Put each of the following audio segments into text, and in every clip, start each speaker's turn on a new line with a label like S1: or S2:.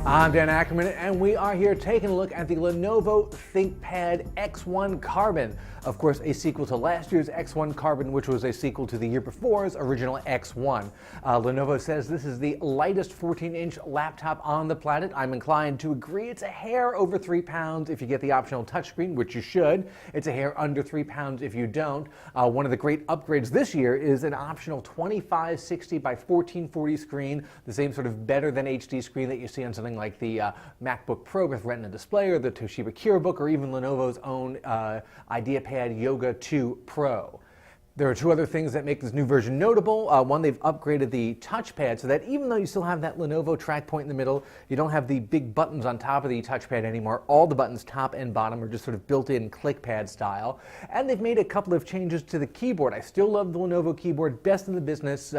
S1: I'm Dan Ackerman, and we are here taking a look at the Lenovo ThinkPad X1 Carbon. Of course, a sequel to last year's X1 Carbon, which was a sequel to the year before's original X1. Lenovo says this is the lightest 14-inch laptop on the planet. I'm inclined to agree. It's a hair over 3 pounds if you get the optional touchscreen, which you should. It's a hair under 3 pounds if you don't. One of the great upgrades this year is an optional 2560 by 1440 screen, the same sort of better than HD screen that you see on something like the MacBook Pro with Retina display, or the Toshiba Curabook, or even Lenovo's own IdeaPad Yoga 2 Pro. There are two other things that make this new version notable. One, they've upgraded the touchpad so that even though you still have that Lenovo track point in the middle, you don't have the big buttons on top of the touchpad anymore. All the buttons, top and bottom, are just sort of built-in clickpad style. And they've made a couple of changes to the keyboard. I still love the Lenovo keyboard, best in the business,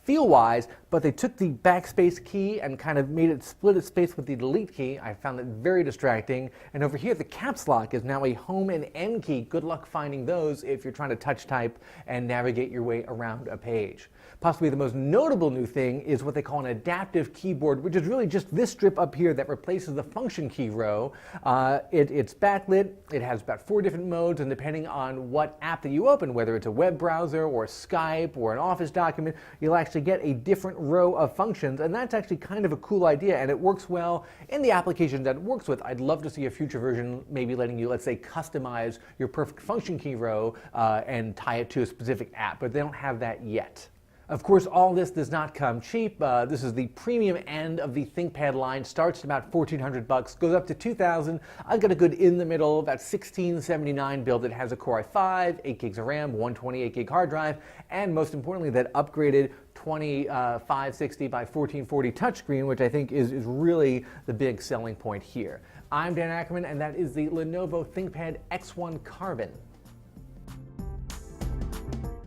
S1: feel-wise, but they took the backspace key and kind of made it split its space with the delete key. I found that very distracting. And over here, the caps lock is now a home and end key. Good luck finding those if you're trying to touch type and navigate your way around a page. Possibly the most notable new thing is what they call an adaptive keyboard, which is really just this strip up here that replaces the function key row. It's backlit. It has about 4 different modes, and depending on what app that you open, whether it's a web browser or Skype or an Office document, you'll actually get a different row of functions, and that's actually kind of a cool idea, and it works well in the application that it works with. I'd love to see a future version maybe letting you, let's say, customize your perfect function key row and tie it to a specific app, but they don't have that yet. Of course, all this does not come cheap. This is the premium end of the ThinkPad line. Starts at about $1,400, goes up to $2,000. I've got a good in the middle, about $1,679 build. It has a Core i5, 8 gigs of RAM, 128 gig hard drive, and most importantly, that upgraded 2560 by 1440 touchscreen, which I think is really the big selling point here. I'm Dan Ackerman, and that is the Lenovo ThinkPad X1 Carbon.